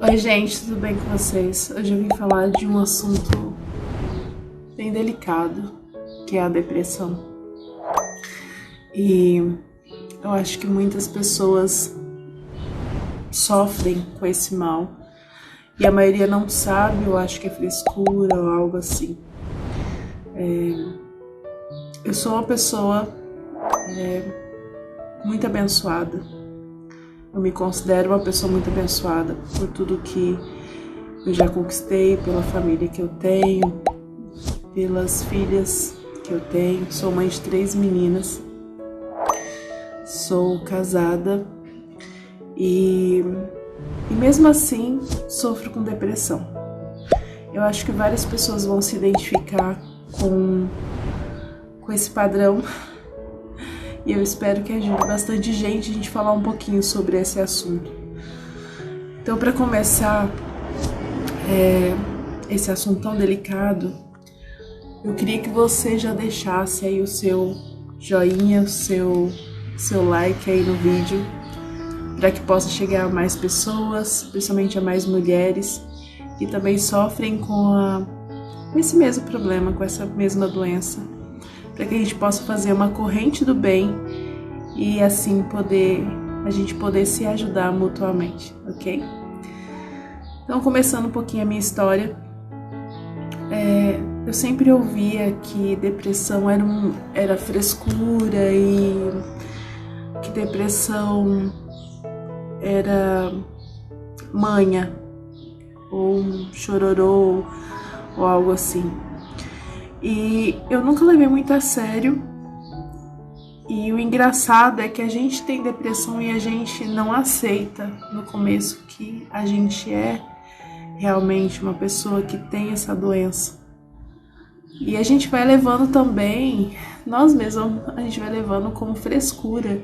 Oi gente, tudo bem com vocês? Hoje eu vim falar de um assunto bem delicado, que é a depressão. E eu acho que muitas pessoas sofrem com esse mal e a maioria não sabe, eu acho que é frescura ou algo assim. Eu sou uma pessoa muito abençoada. Eu me considero uma pessoa muito abençoada por tudo que eu já conquistei, pela família que eu tenho, pelas filhas que eu tenho. Sou mãe de 3 meninas, sou casada e mesmo assim sofro com depressão. Eu acho que várias pessoas vão se identificar com esse padrão. E eu espero que ajude bastante gente a gente falar um pouquinho sobre esse assunto. Então, para começar esse assunto tão delicado, eu queria que você já deixasse aí o seu joinha, o seu like aí no vídeo, para que possa chegar a mais pessoas, principalmente a mais mulheres que também sofrem com esse mesmo problema, com essa mesma doença, para que a gente possa fazer uma corrente do bem e assim a gente poder se ajudar mutuamente, ok? Então, começando um pouquinho a minha história, eu sempre ouvia que depressão era frescura e que depressão era manha ou um chororô ou algo assim. E eu nunca levei muito a sério. E o engraçado é que a gente tem depressão e a gente não aceita no começo que a gente é realmente uma pessoa que tem essa doença. E a gente vai levando também, nós mesmos, a gente vai levando como frescura.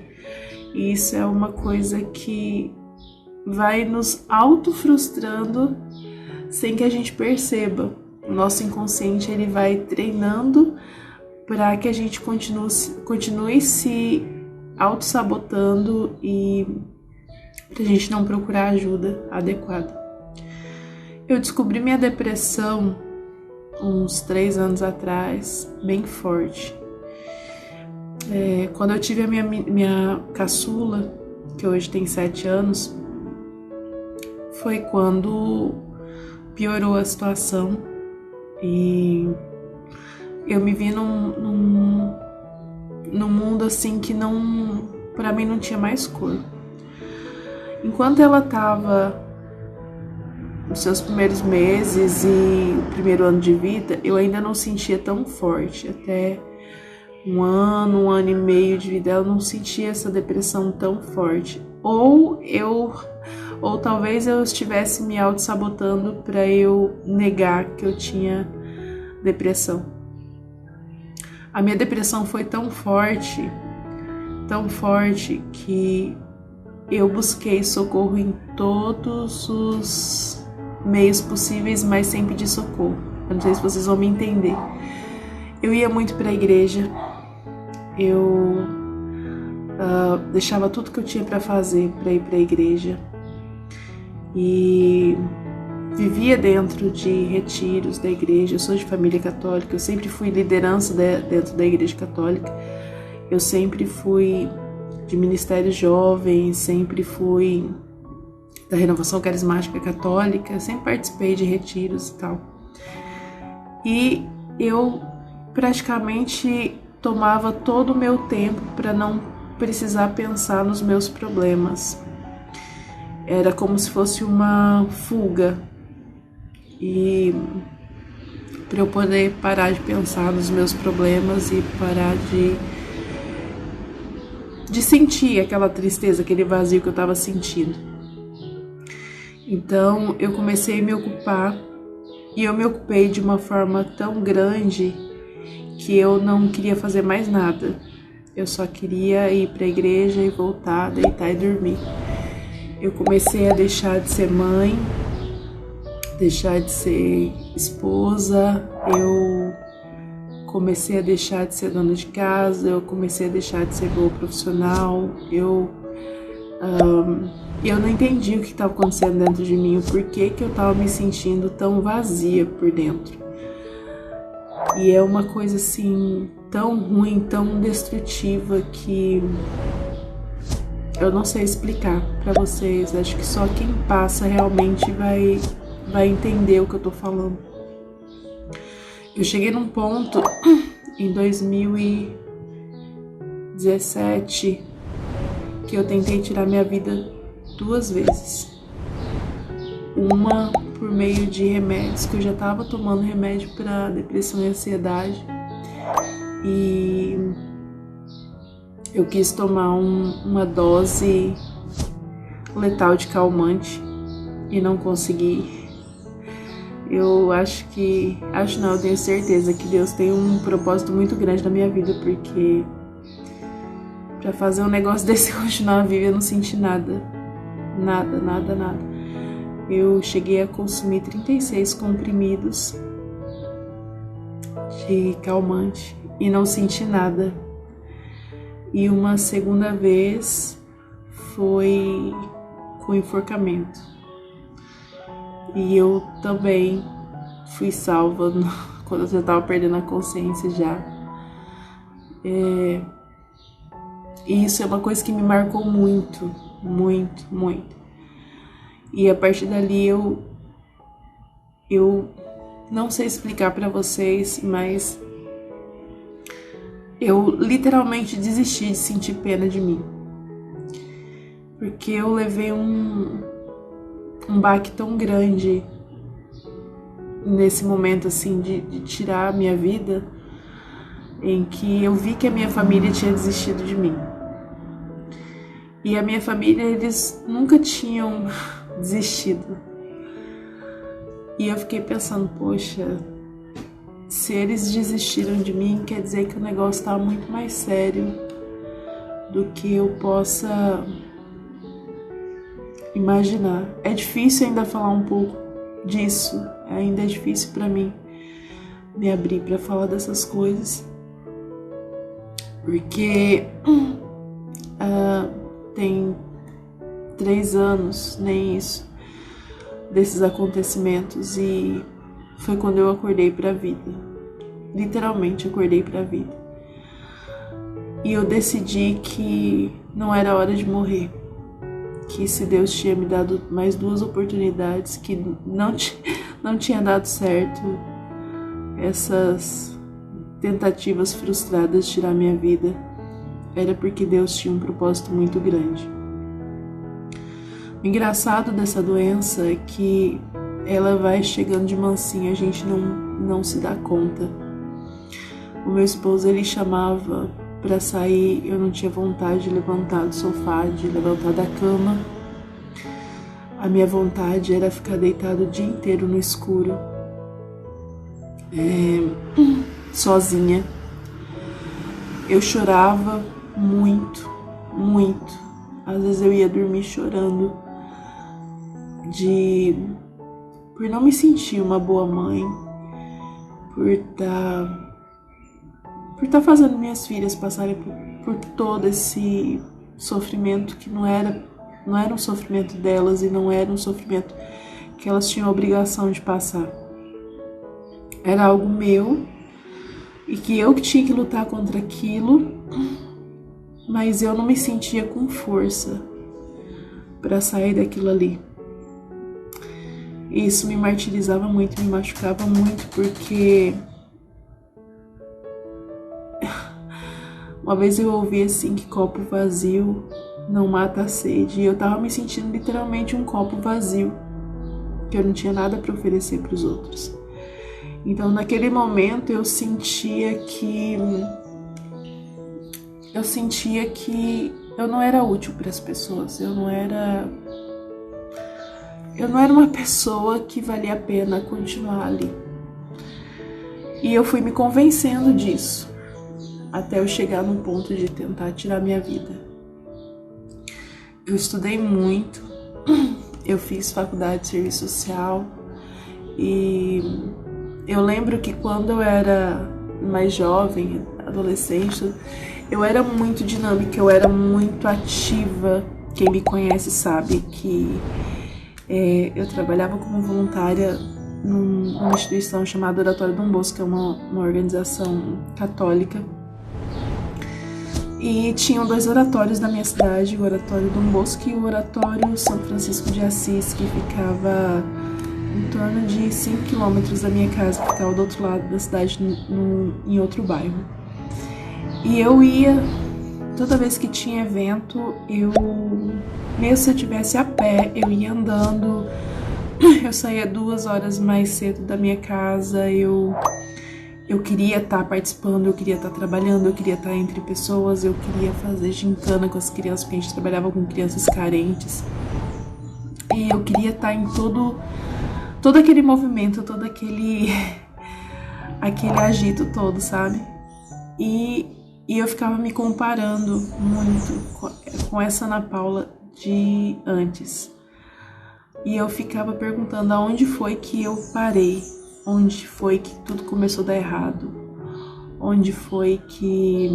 E isso é uma coisa que vai nos auto-frustrando sem que a gente perceba. O nosso inconsciente ele vai treinando para que a gente continue se auto-sabotando e para a gente não procurar ajuda adequada. Eu descobri minha depressão uns 3 anos atrás, bem forte. Quando eu tive a minha caçula, que hoje tem 7 anos, foi quando piorou a situação. E eu me vi num mundo assim que pra mim não tinha mais cor. Enquanto ela tava nos seus primeiros meses e o primeiro ano de vida, eu ainda não sentia tão forte. Até um ano e meio de vida, eu não sentia essa depressão tão forte. Ou talvez eu estivesse me auto-sabotando para eu negar que eu tinha depressão. A minha depressão foi tão forte que eu busquei socorro em todos os meios possíveis, mas sem pedir socorro. Eu não sei se vocês vão me entender. Eu ia muito para a igreja, eu deixava tudo que eu tinha para fazer para ir para a igreja e vivia dentro de retiros da igreja. Eu sou de família católica, eu sempre fui liderança dentro da igreja católica, eu sempre fui de ministério jovem, sempre fui da renovação carismática católica, sempre participei de retiros e tal. E eu praticamente tomava todo o meu tempo para não precisar pensar nos meus problemas. Era como se fosse uma fuga. E para eu poder parar de pensar nos meus problemas e parar de sentir aquela tristeza, aquele vazio que eu estava sentindo. Então eu comecei a me ocupar e eu me ocupei de uma forma tão grande que eu não queria fazer mais nada. Eu só queria ir para a igreja e voltar, deitar e dormir. Eu comecei a deixar de ser mãe, deixar de ser esposa, eu comecei a deixar de ser dona de casa, eu comecei a deixar de ser boa profissional, eu E eu não entendi o que estava acontecendo dentro de mim, o porquê que eu estava me sentindo tão vazia por dentro. E é uma coisa assim, tão ruim, tão destrutiva que eu não sei explicar pra vocês. Acho que só quem passa realmente vai entender o que eu tô falando. Eu cheguei num ponto em 2017 que eu tentei tirar minha vida 2 vezes. Uma por meio de remédios, que eu já tava tomando remédio para depressão e ansiedade. E eu quis tomar uma dose letal de calmante e não consegui. Eu eu tenho certeza que Deus tem um propósito muito grande na minha vida, porque pra fazer um negócio desse continuar vivo eu não senti nada. Nada. Eu cheguei a consumir 36 comprimidos de calmante e não senti nada. E uma segunda vez foi com enforcamento. E eu também fui salva quando eu já estava perdendo a consciência já. E isso é uma coisa que me marcou muito. E a partir dali eu não sei explicar pra vocês, mas eu literalmente desisti de sentir pena de mim. Porque eu levei um baque tão grande nesse momento assim de tirar a minha vida, em que eu vi que a minha família tinha desistido de mim. E a minha família, eles nunca tinham desistido. E eu fiquei pensando, poxa, se eles desistiram de mim, quer dizer que o negócio tá muito mais sério do que eu possa imaginar. É difícil ainda falar um pouco disso, ainda é difícil pra mim me abrir pra falar dessas coisas, porque tem 3 anos, nem isso, desses acontecimentos, e foi quando eu acordei pra vida. Literalmente acordei pra vida. E eu decidi que não era hora de morrer. Que se Deus tinha me dado mais 2 oportunidades, que não tinha dado certo, essas tentativas frustradas de tirar minha vida, era porque Deus tinha um propósito muito grande. O engraçado dessa doença é que ela vai chegando de mansinho, a gente não se dá conta. O meu esposo, ele chamava pra sair, eu não tinha vontade de levantar do sofá, de levantar da cama. A minha vontade era ficar deitado o dia inteiro no escuro, sozinha. Eu chorava muito. Às vezes eu ia dormir chorando por não me sentir uma boa mãe, por estar fazendo minhas filhas passarem por todo esse sofrimento que não era um sofrimento delas e não era um sofrimento que elas tinham a obrigação de passar. Era algo meu e que eu tinha que lutar contra aquilo, mas eu não me sentia com força para sair daquilo ali. Isso me martirizava muito, me machucava muito, porque uma vez eu ouvi assim que copo vazio não mata a sede, e eu tava me sentindo literalmente um copo vazio, que eu não tinha nada para oferecer para os outros. Então naquele momento eu sentia que eu não era útil para as pessoas, eu não era uma pessoa que valia a pena continuar ali. E eu fui me convencendo disso, até eu chegar num ponto de tentar tirar minha vida. Eu estudei muito, eu fiz faculdade de serviço social, e eu lembro que quando eu era mais jovem, adolescente, eu era muito dinâmica, eu era muito ativa, Quem me conhece sabe que eu trabalhava como voluntária numa instituição chamada Oratório Dom Bosco, que é uma organização católica. E tinham 2 oratórios na minha cidade, o Oratório Dom Bosco e o Oratório São Francisco de Assis, que ficava em torno de 5 quilômetros da minha casa, que ficava do outro lado da cidade, em outro bairro. E eu ia, toda vez que tinha evento, mesmo se eu estivesse a pé, eu ia andando, eu saía 2 horas mais cedo da minha casa, eu queria estar participando, eu queria estar trabalhando, eu queria estar entre pessoas, eu queria fazer gincana com as crianças, porque a gente trabalhava com crianças carentes. E eu queria estar em todo aquele movimento, todo aquele agito todo, sabe? E eu ficava me comparando muito com essa Ana Paula de antes. E eu ficava perguntando aonde foi que eu parei, onde foi que tudo começou a dar errado, onde foi que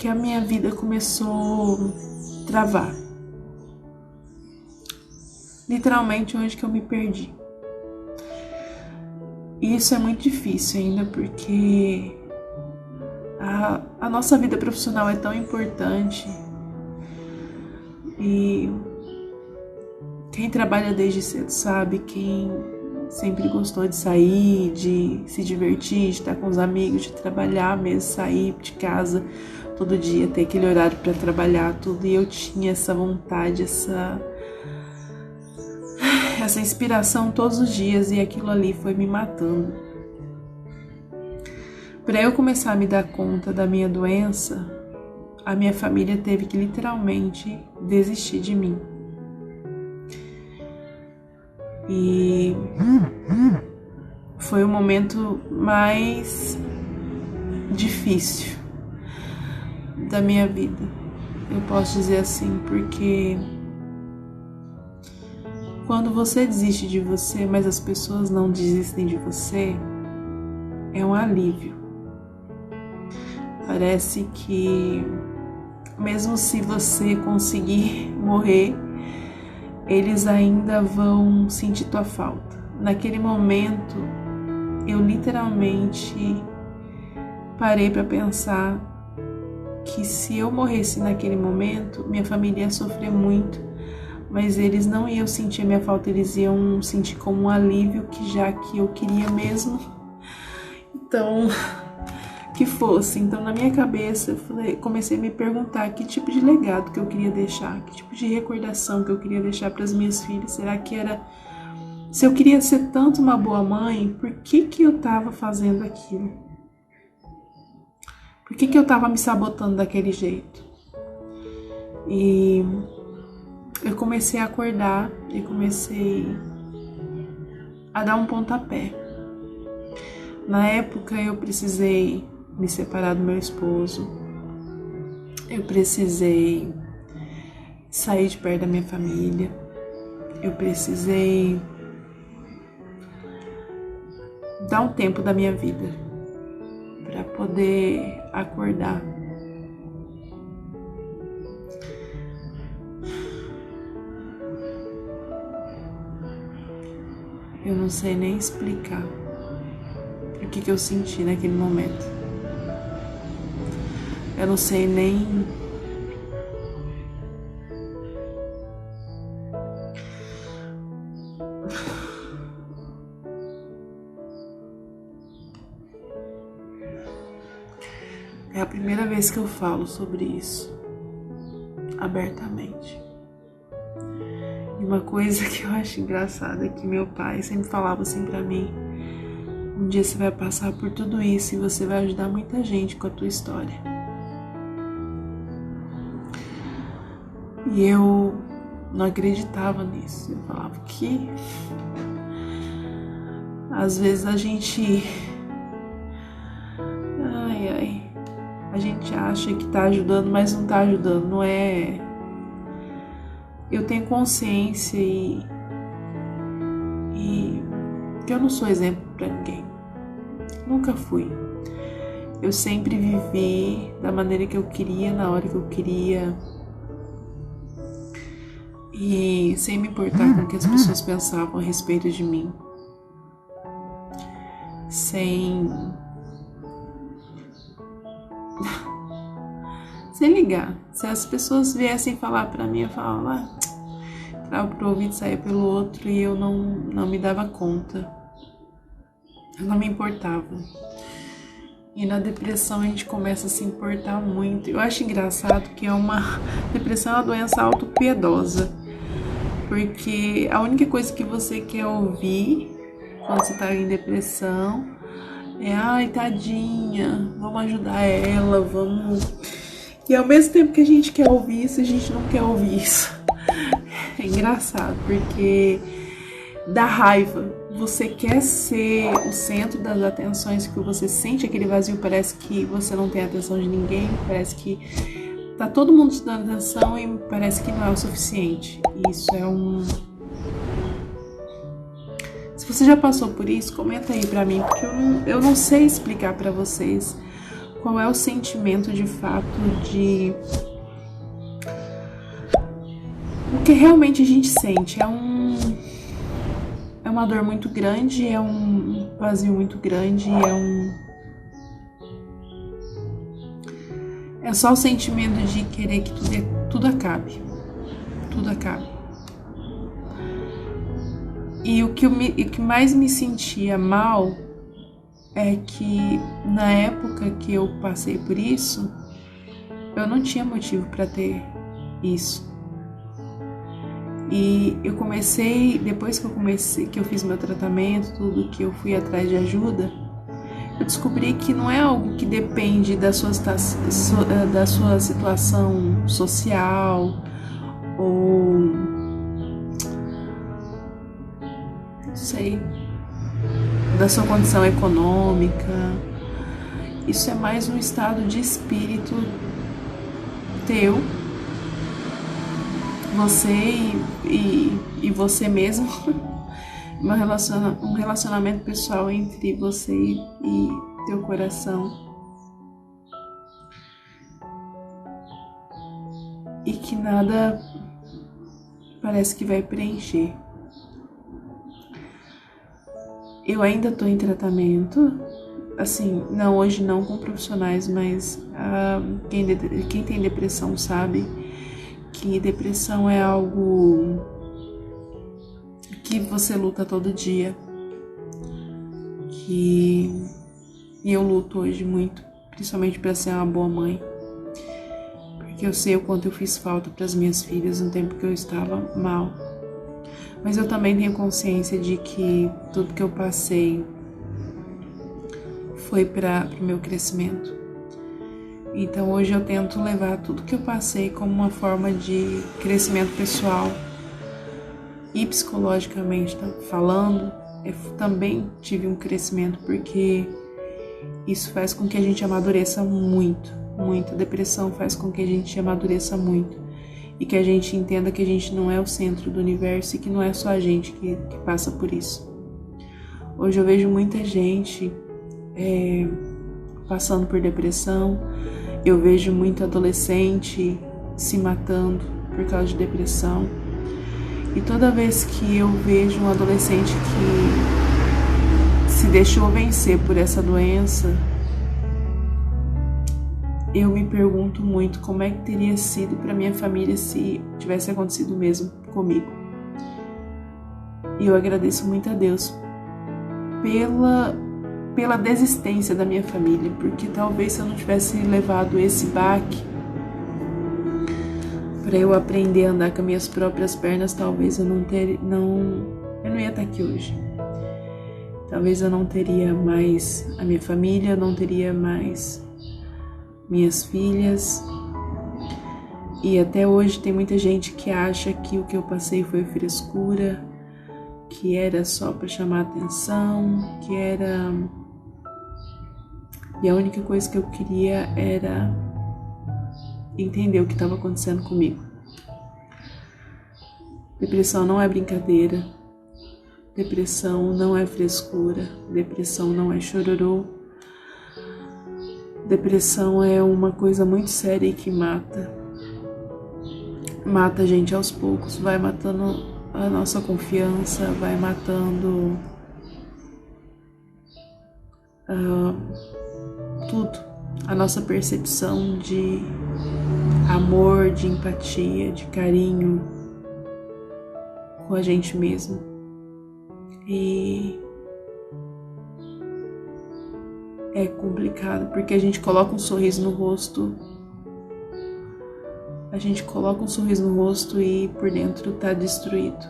a minha vida começou a travar. Literalmente, onde que eu me perdi. E isso é muito difícil ainda, porque a nossa vida profissional é tão importante. E quem trabalha desde cedo sabe, quem sempre gostou de sair, de se divertir, de estar com os amigos, de trabalhar mesmo, sair de casa todo dia, ter aquele horário para trabalhar, tudo. E eu tinha essa vontade, essa inspiração todos os dias, e aquilo ali foi me matando. Para eu começar a me dar conta da minha doença, a minha família teve que literalmente desistir de mim. E foi o momento mais difícil da minha vida, eu posso dizer assim, porque quando você desiste de você, mas as pessoas não desistem de você, é um alívio. Parece que mesmo se você conseguir morrer, eles ainda vão sentir tua falta. Naquele momento, eu literalmente parei para pensar que se eu morresse naquele momento, minha família ia sofrer muito, mas eles não iam sentir a minha falta, eles iam sentir como um alívio, que já que eu queria mesmo, então, que fosse. Então, na minha cabeça, eu comecei a me perguntar que tipo de legado que eu queria deixar, que tipo de recordação que eu queria deixar para as minhas filhas. Será que era... Se eu queria ser tanto uma boa mãe, por que eu estava fazendo aquilo? Por que eu estava me sabotando daquele jeito? E eu comecei a acordar e comecei a dar um pontapé. Na época, eu precisei me separar do meu esposo, eu precisei sair de perto da minha família, eu precisei dar um tempo da minha vida para poder acordar. Eu não sei nem explicar o que eu senti naquele momento. Eu não sei nem... É a primeira vez que eu falo sobre isso abertamente. E uma coisa que eu acho engraçada é que meu pai sempre falava assim pra mim: um dia você vai passar por tudo isso e você vai ajudar muita gente com a tua história. E eu não acreditava nisso. Eu falava que às vezes a gente... a gente acha que tá ajudando, mas não tá ajudando, não é... Eu tenho consciência e que eu não sou exemplo pra ninguém. Nunca fui. Eu sempre vivi da maneira que eu queria, na hora que eu queria. E sem me importar com o que as pessoas pensavam a respeito de mim. Sem ligar. Se as pessoas viessem falar pra mim, eu falava, entrava pro ouvido e saía pelo outro, e eu não me dava conta. Eu não me importava. E na depressão a gente começa a se importar muito. Eu acho engraçado que depressão é uma doença autopiedosa. Porque a única coisa que você quer ouvir quando você tá em depressão é: ai, tadinha, vamos ajudar ela, vamos... E ao mesmo tempo que a gente quer ouvir isso, a gente não quer ouvir isso. É engraçado, porque dá raiva. Você quer ser o centro das atenções, que você sente aquele vazio, parece que você não tem atenção de ninguém, parece que tá todo mundo te dando atenção e parece que não é o suficiente. Isso é Se você já passou por isso, comenta aí pra mim, porque eu não sei explicar pra vocês qual é o sentimento de fato de... O que realmente a gente sente é uma dor muito grande, é um vazio muito grande, é só o sentimento de querer que tudo acabe. Tudo acabe. E o que mais me sentia mal é que na época que eu passei por isso, eu não tinha motivo para ter isso. E eu comecei, depois que eu fiz meu tratamento, tudo, que eu fui atrás de ajuda, eu descobri que não é algo que depende da sua situação social ou, não sei, da sua condição econômica. Isso é mais um estado de espírito teu, você e você mesmo. Um relacionamento pessoal entre você e teu coração. E que nada parece que vai preencher. Eu ainda tô em tratamento, assim, não, hoje não com profissionais, mas quem tem depressão sabe que depressão é algo que você luta todo dia. E eu luto hoje muito, principalmente para ser uma boa mãe, porque eu sei o quanto eu fiz falta para as minhas filhas no tempo que eu estava mal. Mas eu também tenho consciência de que tudo que eu passei foi para o meu crescimento. Então hoje eu tento levar tudo que eu passei como uma forma de crescimento pessoal e psicologicamente falando. Eu também tive um crescimento, porque isso faz com que a gente amadureça muito, muito. A depressão faz com que a gente amadureça muito e que a gente entenda que a gente não é o centro do universo e que não é só a gente que passa por isso. Hoje eu vejo muita gente passando por depressão, eu vejo muito adolescente se matando por causa de depressão. E toda vez que eu vejo um adolescente que se deixou vencer por essa doença, eu me pergunto muito como é que teria sido para minha família se tivesse acontecido o mesmo comigo. E eu agradeço muito a Deus pela desistência da minha família, porque talvez se eu não tivesse levado esse baque para eu aprender a andar com as minhas próprias pernas, talvez eu não ia estar aqui hoje. Talvez eu não teria mais a minha família, eu não teria mais minhas filhas. E até hoje tem muita gente que acha que o que eu passei foi frescura, que era só para chamar atenção, e a única coisa que eu queria era entender o que estava acontecendo comigo. Depressão não é brincadeira, depressão não é frescura, depressão não é chororô. Depressão é uma coisa muito séria e que mata. Mata a gente aos poucos, vai matando a nossa confiança, vai matando tudo. A nossa percepção de amor, de empatia, de carinho com a gente mesmo. E é complicado, porque a gente coloca um sorriso no rosto. A gente coloca um sorriso no rosto e por dentro tá destruído.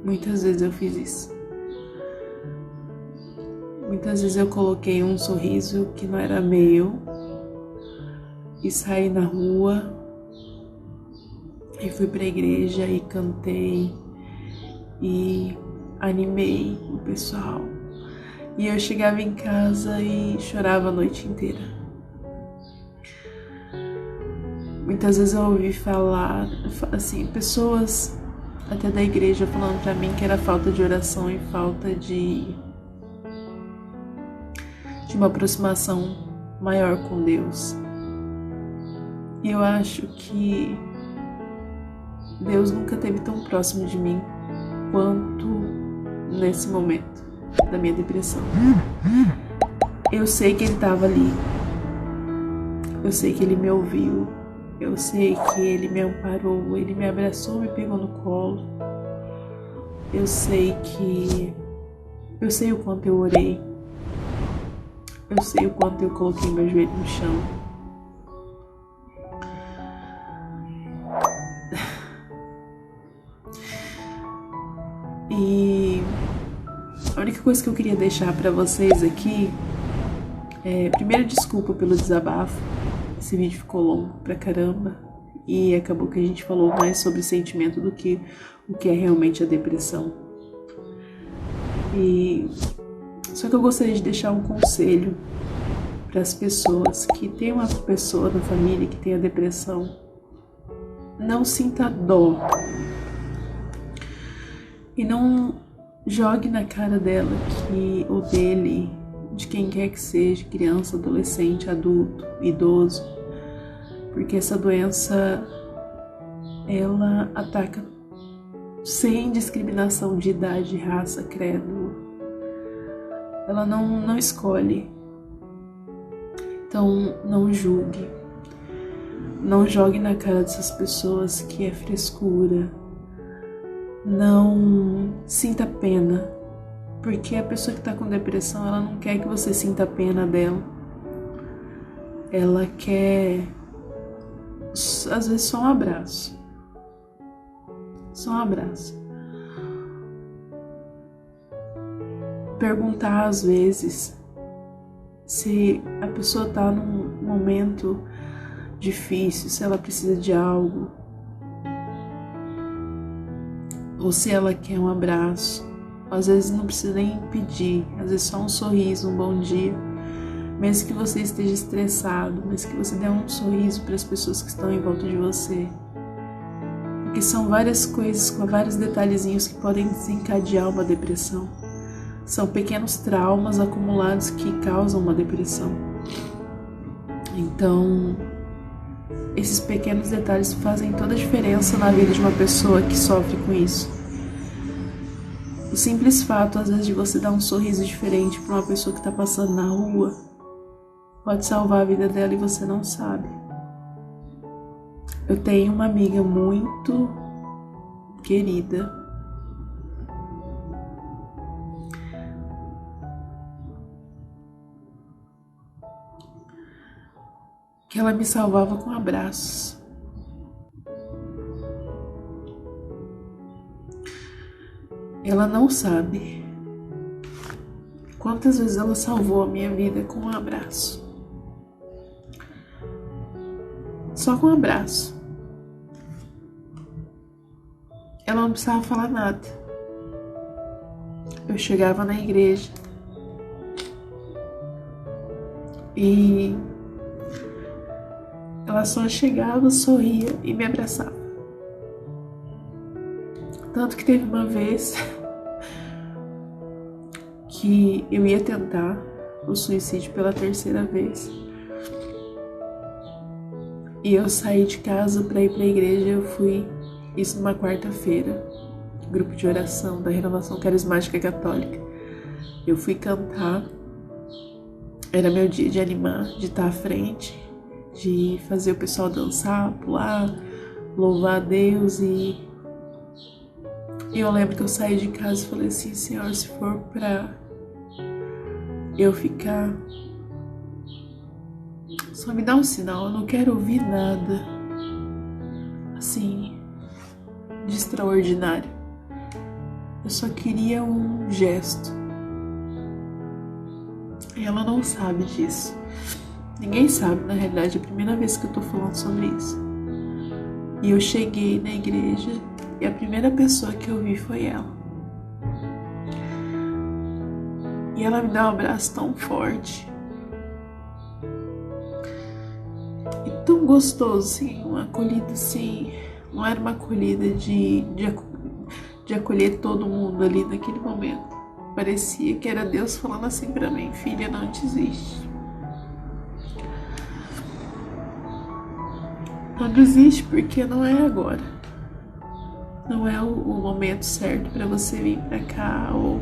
Muitas vezes eu fiz isso. Muitas vezes eu coloquei um sorriso que não era meu e saí na rua e fui pra igreja e cantei e animei o pessoal. E eu chegava em casa e chorava a noite inteira. Muitas vezes eu ouvi falar, assim, pessoas até da igreja falando pra mim que era falta de oração e falta de uma aproximação maior com Deus. E eu acho que Deus nunca esteve tão próximo de mim quanto nesse momento da minha depressão. Eu sei que Ele estava ali. Eu sei que Ele me ouviu. Eu sei que Ele me amparou. Ele me abraçou, me pegou no colo. Eu sei o quanto eu orei. Eu sei o quanto eu coloquei meu joelho no chão. E a única coisa que eu queria deixar pra vocês aqui é, primeiro, desculpa pelo desabafo. Esse vídeo ficou longo pra caramba e acabou que a gente falou mais sobre sentimento do que o que é realmente a depressão. E só que eu gostaria de deixar um conselho para as pessoas que tem uma pessoa na família que tem a depressão. Não sinta dó e não jogue na cara dela que ou dele, de quem quer que seja, criança, adolescente, adulto, idoso, porque essa doença ela ataca sem discriminação de idade, raça, credo. Ela não escolhe. Então não julgue. Não jogue na cara dessas pessoas que é frescura. Não sinta pena. Porque a pessoa que está com depressão, ela não quer que você sinta pena dela. Ela quer, às vezes, só um abraço. Só um abraço. Perguntar, às vezes, se a pessoa está num momento difícil, se ela precisa de algo. Ou se ela quer um abraço. Às vezes não precisa nem pedir, às vezes só um sorriso, um bom dia. Mesmo que você esteja estressado, mas que você dê um sorriso para as pessoas que estão em volta de você. Porque são várias coisas, com vários detalhezinhos que podem desencadear uma depressão. São pequenos traumas acumulados que causam uma depressão. Então, esses pequenos detalhes fazem toda a diferença na vida de uma pessoa que sofre com isso. O simples fato, às vezes, de você dar um sorriso diferente para uma pessoa que está passando na rua pode salvar a vida dela e você não sabe. Eu tenho uma amiga muito querida que ela me salvava com abraços. Ela não sabe quantas vezes ela salvou a minha vida com um abraço. Só com um abraço. Ela não precisava falar nada. Eu chegava na igreja e ela só chegava, sorria e me abraçava. Tanto que teve uma vez que eu ia tentar o suicídio pela terceira vez. E eu saí de casa para ir para a igreja. Eu fui, isso numa quarta-feira, grupo de oração da Renovação Carismática Católica. Eu fui cantar, era meu dia de animar, de estar à frente, de fazer o pessoal dançar, pular, louvar a Deus. E eu lembro que eu saí de casa e falei assim: Senhor, se for pra eu ficar, só me dá um sinal, eu não quero ouvir nada assim de extraordinário. Eu só queria um gesto. E ela não sabe disso. Ninguém sabe, na realidade, é a primeira vez que eu tô falando sobre isso. E eu cheguei na igreja e a primeira pessoa que eu vi foi ela. E ela me deu um abraço tão forte. E tão gostoso, assim, uma acolhida assim. Não era uma acolhida de acolher todo mundo ali naquele momento. Parecia que era Deus falando assim pra mim: filha, não desiste. Não desiste porque não é agora. Não é o momento certo pra você vir pra cá, ou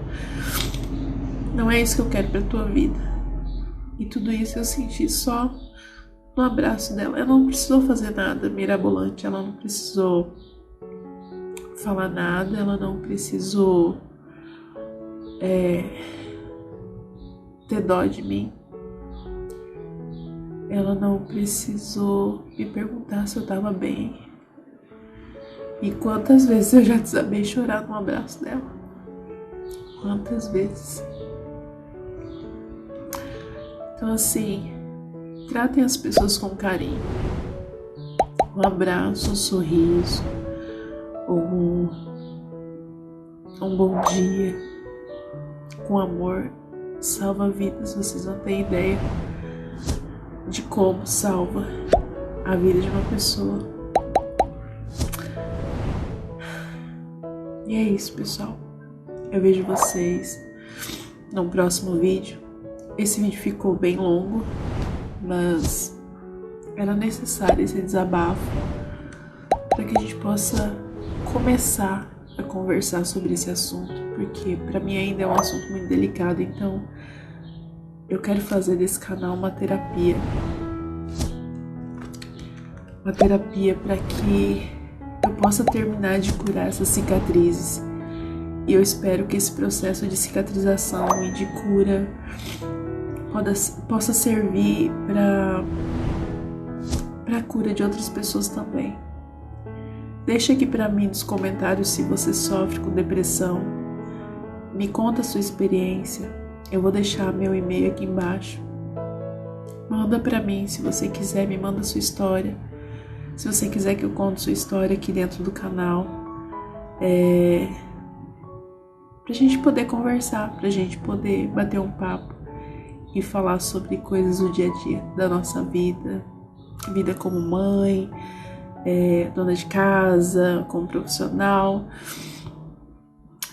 não é isso que eu quero pra tua vida. E tudo isso eu senti só no abraço dela. Ela não precisou fazer nada mirabolante, ela não precisou falar nada, ela não precisou ter dó de mim. Ela não precisou me perguntar se eu tava bem. E quantas vezes eu já desabei chorar no abraço dela. Quantas vezes. Então assim, tratem as pessoas com carinho. Um abraço, um sorriso, ou um bom dia, com amor, salva vidas. Vocês não têm ideia de como salva a vida de uma pessoa. E é isso, pessoal. Eu vejo vocês no próximo vídeo. Esse vídeo ficou bem longo, mas era necessário esse desabafo para que a gente possa começar a conversar sobre esse assunto, porque para mim ainda é um assunto muito delicado. Então eu quero fazer desse canal uma terapia para que eu possa terminar de curar essas cicatrizes. E eu espero que esse processo de cicatrização e de cura possa servir para a cura de outras pessoas também. Deixa aqui para mim nos comentários se você sofre com depressão. Me conta a sua experiência. Eu vou deixar meu e-mail aqui embaixo. Manda para mim se você quiser, me manda a sua história. Se você quiser que eu conte sua história aqui dentro do canal, pra gente poder conversar, pra gente poder bater um papo e falar sobre coisas do dia a dia, da nossa vida, vida como mãe, dona de casa, como profissional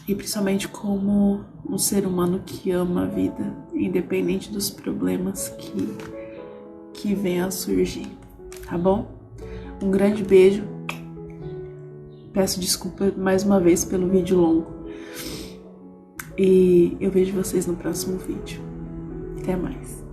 e principalmente como um ser humano que ama a vida, independente dos problemas que venham a surgir, tá bom? Um grande beijo. Peço desculpa mais uma vez pelo vídeo longo. E eu vejo vocês no próximo vídeo. Até mais.